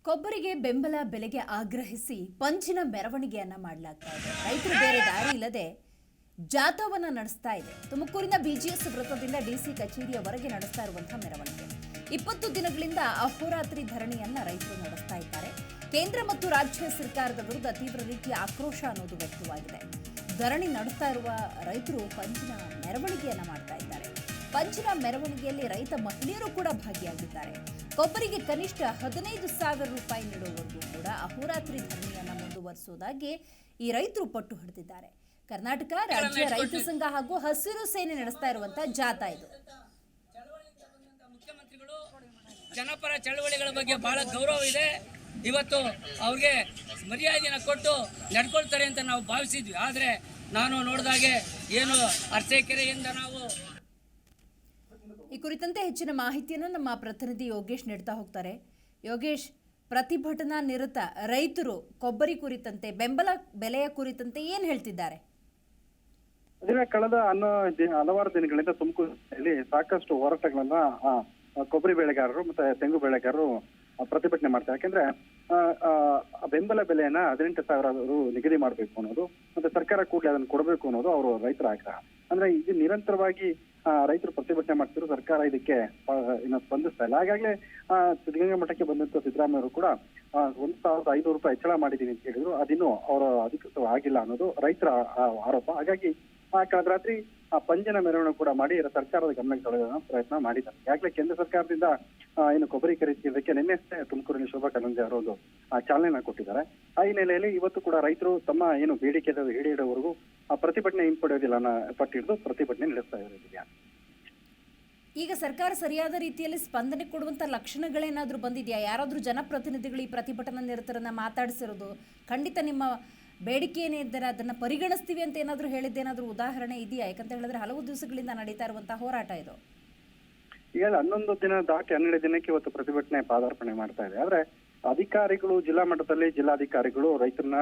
ಕೊಬ್ಬರಿಗೆ ಬೆಂಬಲ ಬೆಲೆಗೆ ಆಗ್ರಹಿಸಿ ಪಂಚಿನ ಮೆರವಣಿಗೆಯನ್ನ ಮಾಡಲಾಗ್ತಾ ಇದೆ. ರೈತರು ಬೇರೆ ದಾರಿ ಇಲ್ಲದೆ ಜಾಥಾವನ್ನ ನಡೆಸ್ತಾ ಇದೆ. ತುಮಕೂರಿನ ಬಿಜಿಎಸ್ ವೃತ್ತದಿಂದ ಡಿಸಿ ಕಚೇರಿಯವರೆಗೆ ನಡೆಸ್ತಾ ಇರುವಂತಹ ಮೆರವಣಿಗೆ 20 ದಿನಗಳಿಂದ ಅಹೋರಾತ್ರಿ ಧರಣಿಯನ್ನ ರೈತರು ನಡೆಸ್ತಾ ಇದ್ದಾರೆ. ಕೇಂದ್ರ ಮತ್ತು ರಾಜ್ಯ ಸರ್ಕಾರದ ವಿರುದ್ಧ ತೀವ್ರ ರೀತಿಯ ಆಕ್ರೋಶ ಅನ್ನೋದು ವ್ಯಕ್ತವಾಗಿದೆ. ಧರಣಿ ನಡೆಸ್ತಾ ಇರುವ ರೈತರು ಪಂಚಿನ ಮೆರವಣಿಗೆಯನ್ನ ಮಾಡ್ತಾ ಇದ್ದಾರೆ. ಪಂಚಿನ ಮೆರವಣಿಗೆಯಲ್ಲಿ ರೈತ ಮಹಿಳೆಯರು ಕೂಡ ಭಾಗಿಯಾಗಿದ್ದಾರೆ. ಕೊಬ್ಬರಿಗೆ ಕನಿಷ್ಠ 15,000 ರೂಪಾಯಿ ನೀಡುವವರೆಗೂ ಕೂಡ ಅಹೋರಾತ್ರಿ ಧರಣಿಯನ್ನ ಮುಂದುವರಿಸುವುದಾಗಿ ಈ ರೈತರು ಪಟ್ಟು ಹಿಡಿದಿದ್ದಾರೆ. ಕರ್ನಾಟಕ ರಾಜ್ಯ ರೈತ ಸಂಘ ಹಾಗೂ ಹಸಿರು ಸೇನೆ ನಡೆಸ್ತಾ ಇರುವಂತಹ ಜಾಥಾ ಇದು. ಮುಖ್ಯಮಂತ್ರಿಗಳು ಜನಪರ ಚಳವಳಿಗಳ ಬಗ್ಗೆ ಬಹಳ ಗೌರವ ಇದೆ. ಇವತ್ತು ಅವ್ರಿಗೆ ಮರ್ಯಾದೆಯನ್ನು ಕೊಟ್ಟು ನಡ್ಕೊಳ್ತಾರೆ ಅಂತ ನಾವು ಭಾವಿಸಿದ್ವಿ. ಆದರೆ ನಾನು ನೋಡಿದಾಗೆ ಏನು ಅರಸೀಕೆರೆಯಿಂದ ನಾವು ಈ ಕುರಿತಂತೆ ಹೆಚ್ಚಿನ ಮಾಹಿತಿಯನ್ನು ನಮ್ಮ ಪ್ರತಿನಿಧಿ ಯೋಗೇಶ್ ನೀಡ್ತಾ ಹೋಗ್ತಾರೆ. ಯೋಗೇಶ್, ಪ್ರತಿಭಟನಾ ನಿರತ ರೈತರು ಕೊಬ್ಬರಿ ಕುರಿತಂತೆ, ಬೆಂಬಲ ಬೆಲೆಯ ಕುರಿತಂತೆ ಏನ್ ಹೇಳ್ತಿದ್ದಾರೆ? ಕಳೆದ ಹಲವಾರು ದಿನಗಳಿಂದ ತುಮಕೂರಿನಲ್ಲಿ ಸಾಕಷ್ಟು ಹೋರಾಟಗಳನ್ನ ಕೊಬ್ಬರಿ ಬೆಳೆಗಾರರು ಮತ್ತೆ ತೆಂಗು ಬೆಳೆಗಾರರು ಪ್ರತಿಭಟನೆ ಮಾಡ್ತಾರೆ. ಯಾಕಂದ್ರೆ ಬೆಂಬಲ ಬೆಲೆಯನ್ನ 18,000 ರು ನಿಗದಿ ಮಾಡಬೇಕು ಅನ್ನೋದು, ಮತ್ತೆ ಸರ್ಕಾರ ಕೂಡಲೇ ಅದನ್ನು ಕೊಡಬೇಕು ಅನ್ನೋದು ಅವರು ರೈತರ ಆಗ್ರಹ. ಅಂದ್ರೆ ಇದು ನಿರಂತರವಾಗಿ ರೈತರು ಪ್ರತಿಭಟನೆ ಮಾಡ್ತಿದ್ರು, ಸರ್ಕಾರ ಇದಕ್ಕೆ ಇನ್ನು ಸ್ಪಂದಿಸ್ತಾ ಇಲ್ಲ. ಹಾಗಾಗ್ಲೇ ಸಿದ್ಧಗಂಗಾ ಮಠಕ್ಕೆ ಬಂದಂತ ಸಿದ್ದರಾಮಯ್ಯ ಅವರು ಕೂಡ 1,500 ರೂಪಾಯಿ ಹೆಚ್ಚಳ ಮಾಡಿದೀನಿ ಅಂತ ಹೇಳಿದ್ರು. ಅದಿನ್ನೂ ಅವರ ಅಧಿಕೃತವಾಗಿಲ್ಲ ಅನ್ನೋದು ರೈತರ ಆರೋಪ. ಹಾಗಾಗಿ ಕಳೆದ ರಾತ್ರಿ ಪಂಜಿನ ಮೆರವಣಿಗೆ ಕೂಡ ಮಾಡಿ ಸರ್ಕಾರದ ಗಮನಕ್ಕೆ ಸೆಳೆಯುವ ಪ್ರಯತ್ನ ಮಾಡಿದ್ದಾರೆ. ಈಗಾಗಲೇ ಕೇಂದ್ರ ಸರ್ಕಾರದಿಂದ ಏನು ಕೊಬ್ಬರಿ ಖರೀದಿಸೋದಕ್ಕೆ ನಿನ್ನೆಷ್ಟೇ ತುಮಕೂರಿನ ಶೋಭಾ ಕರಂದ್ಲಾಜೆ ಅವರು ಒಂದು ಚಾಲನೆಯನ್ನ ಕೊಟ್ಟಿದ್ದಾರೆ. ಆ ಹಿನ್ನೆಲೆಯಲ್ಲಿ ಇವತ್ತು ಕೂಡ ರೈತರು ತಮ್ಮ ಏನು ಬೇಡಿಕೆ ಈಡೇರೋವರೆಗೂ ಪ್ರತಿಭಟನೆ ಹಿಂಪಡೆಯೋದಿಲ್ಲ ಅನ್ನೋ ಪಟ್ಟಿಡಿದು ಪ್ರತಿಭಟನೆ ನಡೆಸ್ತಾ ಇದ್ದಾರೆ. ಈಗ ಸರ್ಕಾರ ಸರಿಯಾದ ರೀತಿಯಲ್ಲಿ ಸ್ಪಂದನೆ ಕೊಡುವಂತ ಲಕ್ಷಣಗಳೇನಾದ್ರೂ ಬಂದಿದೆಯಾ? ಯಾರಾದ್ರೂ ಜನಪ್ರತಿನಿಧಿಗಳು ಈ ಪ್ರತಿಭಟನಾ ನಿರತರನ್ನ ಮಾತಾಡಿಸಿರೋದು, ಖಂಡಿತ ನಿಮ್ಮ ಬೇಡಿಕೆ ಏನೇ ಇದ್ದರೆ ಅದನ್ನ ಪರಿಗಣಿಸ್ತೀವಿ ಅಂತ ಏನಾದ್ರೂ ಹೇಳಿದ್ದೇನಾದ್ರೂ ಉದಾಹರಣೆ ಇದೆಯಾ? ಯಾಕಂತ ಹೇಳಿದ್ರೆ ಹಲವು ದಿವಸಗಳಿಂದ ನಡೀತಾ ಇರುವಂತಹ ಹೋರಾಟ ಇದು. ಈಗ 11 ದಿನ ದಾಟಿ 12 ದಿನಕ್ಕೆ ಇವತ್ತು ಪ್ರತಿಭಟನೆ ಪಾದಾರ್ಪಣೆ ಮಾಡ್ತಾ ಇದೆ. ಆದ್ರೆ ಅಧಿಕಾರಿಗಳು ಜಿಲ್ಲಾ ಮಟ್ಟದಲ್ಲಿ ಜಿಲ್ಲಾಧಿಕಾರಿಗಳು ರೈತರನ್ನ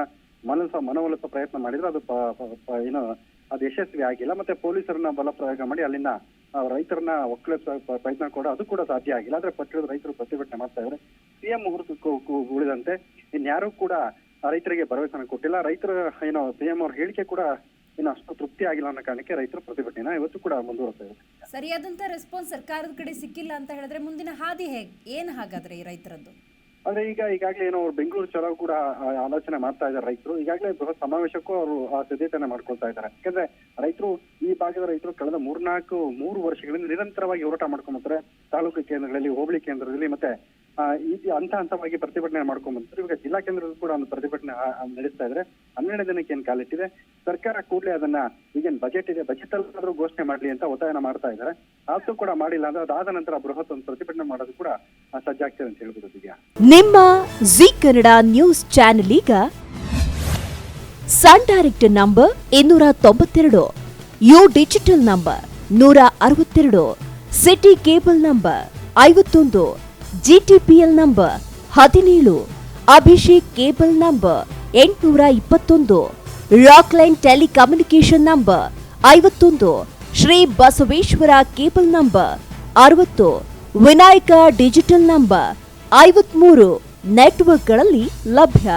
ಮನವೊಲಿಸುವ ಪ್ರಯತ್ನ ಮಾಡಿದ್ರು. ಅದು ಏನು ಅದು ಯಶಸ್ವಿ ಆಗಿಲ್ಲ. ಮತ್ತೆ ಪೊಲೀಸರನ್ನ ಬಲ ಪ್ರಯೋಗ ಮಾಡಿ ಅಲ್ಲಿಂದ ರೈತರನ್ನ ಒಕ್ಕಲಿಸುವ ಪ್ರಯತ್ನ ಕೂಡ ಅದು ಕೂಡ ಸಾಧ್ಯ ಆಗಿಲ್ಲ. ಆದ್ರೆ ಪಟ್ಟಿಡಿದು ರೈತರು ಪ್ರತಿಭಟನೆ ಮಾಡ್ತಾ ಇದ್ದಾರೆ. ಸಿಎಂ ಮುಹೂರ್ತಕ್ಕೂ ಉಳಿದಂತೆ ಇನ್ಯಾರೂ ಕೂಡ ರೈತರಿಗೆ ಭರವಸೆಯನ್ನು ಕೊಟ್ಟಿಲ್ಲ. ರೈತರ ಏನೋ ಸಿಎಂ ಅವ್ರ ಹೇಳಿಕೆ ಕೂಡ ಇನ್ನು ಅಷ್ಟು ತೃಪ್ತಿ ಆಗಿಲ್ಲ ಅನ್ನೋ ಕಾರಣಕ್ಕೆ ರೈತರು ಪ್ರತಿಭಟನೆನ ಇವತ್ತು ಕೂಡ ಮುಂದುವರೆಸ್ತಾ ಇದ್ದಾರೆ. ಸರಿಯಾದಂತ ರೆಸ್ಪಾನ್ಸ್ ಸರ್ಕಾರದ ಕಡೆ ಸಿಕ್ಕಿಲ್ಲ ಅಂತ ಹೇಳಿದ್ರೆ ಮುಂದಿನ ಹಾದಿ ಏನ್ ಹಾಗಾದ್ರೆ ಈ ರೈತರದ್ದು? ಆದ್ರೆ ಈಗಾಗಲೇ ಏನೋ ಅವ್ರು ಬೆಂಗಳೂರು ಚಲೋ ಕೂಡ ಆಲೋಚನೆ ಮಾಡ್ತಾ ಇದ್ದಾರೆ ರೈತರು. ಈಗಾಗಲೇ ಬೃಹತ್ ಸಮಾವೇಶಕ್ಕೂ ಅವರು ಸಿದ್ಧತೆಯನ್ನ ಮಾಡ್ಕೊಳ್ತಾ ಇದ್ದಾರೆ. ಯಾಕಂದ್ರೆ ರೈತರು ಈ ಭಾಗದ ರೈತರು ಕಳೆದ 3 ವರ್ಷಗಳಿಂದ ನಿರಂತರವಾಗಿ ಹೋರಾಟ ಮಾಡ್ಕೊಂಡ್ಬರ್ತಾರೆ. ತಾಲೂಕು ಕೇಂದ್ರಗಳಲ್ಲಿ, ಹೋಬಳಿ ಕೇಂದ್ರದಲ್ಲಿ ಮತ್ತೆ ಹಂತವಾಗಿ ಪ್ರತಿಭಟನೆ ಮಾಡ್ಕೊಂಡ್ ಬಂದ್ರು. ಇವಾಗ ಜಿಲ್ಲಾ ಕೇಂದ್ರದಲ್ಲಿ ಕೂಡ ಒಂದು ಪ್ರತಿಭಟನೆ ನಡೆಸ್ತಾ ಇದ್ರೆ 12 ದಿನಕ್ಕೆ ಏನ್ ಕಾಲಿಟ್ಟಿದೆ. ಸರ್ಕಾರ ಕೂಡಲೇ ಅದನ್ನ ಈಗೇನ್ ಬಜೆಟ್ ಇದೆ, ಬಜೆಟ್ ಅಲ್ಲಾದ್ರೂ ಘೋಷಣೆ ಮಾಡ್ಲಿ ಅಂತ ಒತ್ತಾಯನ ಮಾಡ್ತಾ ಇದ್ದಾರೆ. ಅದು ಕೂಡ ಮಾಡಿಲ್ಲ ಅಂದ್ರೆ ಅದಾದ ನಂತರ ಬೃಹತ್ ಒಂದು ಪ್ರತಿಭಟನೆ ಮಾಡೋದು ಕೂಡ ಸಜ್ಜಾಗ್ತದೆ ಅಂತ ಹೇಳ್ಬೋದು. ನಿಮ್ಮ ಜಿ ಕನ್ನಡ ನ್ಯೂಸ್ ಚಾನೆಲ್ ಈಗ Sun Direct number 292, U digital number 162, City Cable number 51, GTPL number 17, Abhishek cable number 821, Rockline telecommunication number 51, Shri Basaveshwara cable number 60, Vinayaka digital number 53 ನೆಟ್ವರ್ಕ್ಗಳಲ್ಲಿ ಲಭ್ಯ.